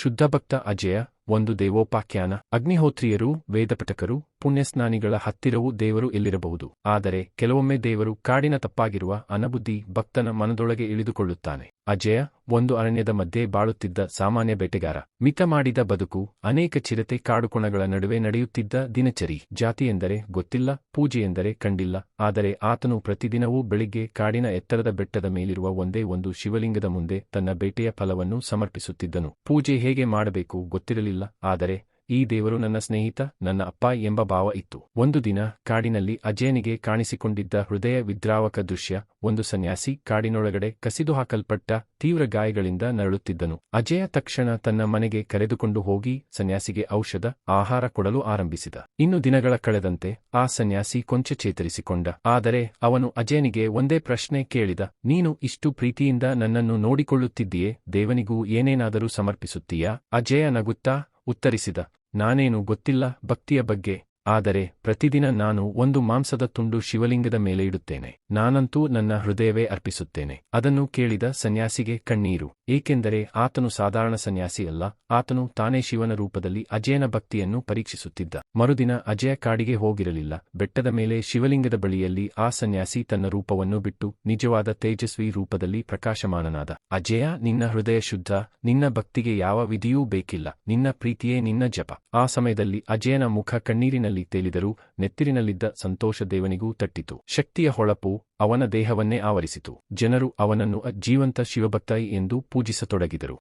ಶುದ್ಧಭಕ್ತ ಅಜಯ. ಒಂದು ದೇವೋಪಾಖ್ಯಾನ. ಅಗ್ನಿಹೋತ್ರಿಯರು, ವೇದಪಠಕರು, ಪುಣ್ಯಸ್ನಾನಿಗಳ ಹತ್ತಿರವೂ ದೇವರು ಎಲ್ಲಿರಬಹುದು. ಆದರೆ ಕೆಲವೊಮ್ಮೆ ದೇವರು ಕಾಡಿನ ತಪ್ಪಾಗಿರುವ ಅನಬುದ್ಧಿ ಭಕ್ತನ ಮನದೊಳಗೆ ಇಳಿದುಕೊಳ್ಳುತ್ತಾನೆ. ಅಜಯ ಒಂದು ಅರಣ್ಯದ ಮಧ್ಯೆ ಬಾಳುತ್ತಿದ್ದ ಸಾಮಾನ್ಯ ಬೇಟೆಗಾರ. ಮಿತ ಮಾಡಿದ ಬದುಕು, ಅನೇಕ ಚಿರತೆ ಕಾಡುಕೋಣಗಳ ನಡುವೆ ನಡೆಯುತ್ತಿದ್ದ ದಿನಚರಿ. ಜಾತಿಯೆಂದರೆ ಗೊತ್ತಿಲ್ಲ, ಪೂಜೆಯೆಂದರೆ ಕಂಡಿಲ್ಲ. ಆದರೆ ಆತನು ಪ್ರತಿದಿನವೂ ಬೆಳಿಗ್ಗೆ ಕಾಡಿನ ಎತ್ತರದ ಬೆಟ್ಟದ ಮೇಲಿರುವ ಒಂದೇ ಒಂದು ಶಿವಲಿಂಗದ ಮುಂದೆ ತನ್ನ ಬೇಟೆಯ ಫಲವನ್ನು ಸಮರ್ಪಿಸುತ್ತಿದ್ದನು. ಪೂಜೆ ಹೇಗೆ ಮಾಡಬೇಕು ಗೊತ್ತಿರಲಿಲ್ಲ, ಆದರೆ ಈ ದೇವರು ನನ್ನ ಸ್ನೇಹಿತ, ನನ್ನ ಅಪ್ಪ ಎಂಬ ಭಾವ ಇತ್ತು. ಒಂದು ದಿನ ಕಾಡಿನಲ್ಲಿ ಅಜಯನಿಗೆ ಕಾಣಿಸಿಕೊಂಡಿದ್ದ ಹೃದಯ ವಿದ್ರಾವಕ ದೃಶ್ಯ. ಒಂದು ಸನ್ಯಾಸಿ ಕಾಡಿನೊಳಗಡೆ ಕಸಿದು ಹಾಕಲ್ಪಟ್ಟ ತೀವ್ರ ಗಾಯಗಳಿಂದ ನರಳುತ್ತಿದ್ದನು. ಅಜಯ ತಕ್ಷಣ ತನ್ನ ಮನೆಗೆ ಕರೆದುಕೊಂಡು ಹೋಗಿ ಸನ್ಯಾಸಿಗೆ ಔಷಧ, ಆಹಾರ ಕೊಡಲು ಆರಂಭಿಸಿದ. ಇನ್ನು ದಿನಗಳ ಕಳೆದಂತೆ ಆ ಸನ್ಯಾಸಿ ಕೊಂಚ ಚೇತರಿಸಿಕೊಂಡ. ಆದರೆ ಅವನು ಅಜಯನಿಗೆ ಒಂದೇ ಪ್ರಶ್ನೆ ಕೇಳಿದ. ನೀನು ಇಷ್ಟು ಪ್ರೀತಿಯಿಂದ ನನ್ನನ್ನು ನೋಡಿಕೊಳ್ಳುತ್ತಿದ್ದೀಯೇ, ದೇವನಿಗೂ ಏನೇನಾದರೂ ಸಮರ್ಪಿಸುತ್ತೀಯಾ? ಅಜಯ ನಗುತ್ತಾ ಉತ್ತರಿಸಿದ, ನಾನೇನು ಗೊತ್ತಿಲ್ಲ ಭಕ್ತಿಯ ಬಗ್ಗೆ, ಆದರೆ ಪ್ರತಿದಿನ ನಾನು ಒಂದು ಮಾಂಸದ ತುಂಡು ಶಿವಲಿಂಗದ ಮೇಲೆ ಇಡುತ್ತೇನೆ. ನಾನಂತೂ ನನ್ನ ಹೃದಯವೇ ಅರ್ಪಿಸುತ್ತೇನೆ. ಅದನ್ನು ಕೇಳಿದ ಸನ್ಯಾಸಿಗೆ ಕಣ್ಣೀರು. ಏಕೆಂದರೆ ಆತನು ಸಾಧಾರಣ ಸನ್ಯಾಸಿ ಅಲ್ಲ, ಆತನು ತಾನೇ ಶಿವನ ರೂಪದಲ್ಲಿ ಅಜಯನ ಭಕ್ತಿಯನ್ನು ಪರೀಕ್ಷಿಸುತ್ತಿದ್ದ. ಮರುದಿನ ಅಜಯ ಕಾಡಿಗೆ ಹೋಗಿರಲಿಲ್ಲ. ಬೆಟ್ಟದ ಮೇಲೆ ಶಿವಲಿಂಗದ ಬಳಿಯಲ್ಲಿ ಆ ಸನ್ಯಾಸಿ ತನ್ನ ರೂಪವನ್ನು ಬಿಟ್ಟು ನಿಜವಾದ ತೇಜಸ್ವಿ ರೂಪದಲ್ಲಿ ಪ್ರಕಾಶಮಾನನಾದ. ಅಜಯ, ನಿನ್ನ ಹೃದಯ ಶುದ್ಧ, ನಿನ್ನ ಭಕ್ತಿಗೆ ಯಾವ ವಿಧಿಯೂ ಬೇಕಿಲ್ಲ, ನಿನ್ನ ಪ್ರೀತಿಯೇ ನಿನ್ನ ಜಪ. ಆ ಸಮಯದಲ್ಲಿ ಅಜಯನ ಮುಖ ಕಣ್ಣೀರಿನಲ್ಲಿ ತೇಲಿದರೂ ನೆತ್ತಿರಿನಲ್ಲಿದ್ದ ಸಂತೋಷ ದೇವನಿಗೂ ತಟ್ಟಿತು. ಶಕ್ತಿಯ ಹೊಳಪು ಅವನ ದೇಹವನ್ನೇ ಆವರಿಸಿತು. ಜನರು ಅವನನ್ನು ಜೀವಂತ ಶಿವಭಕ್ತ ಎಂದು ಪೂಜಿಸತೊಡಗಿದರು.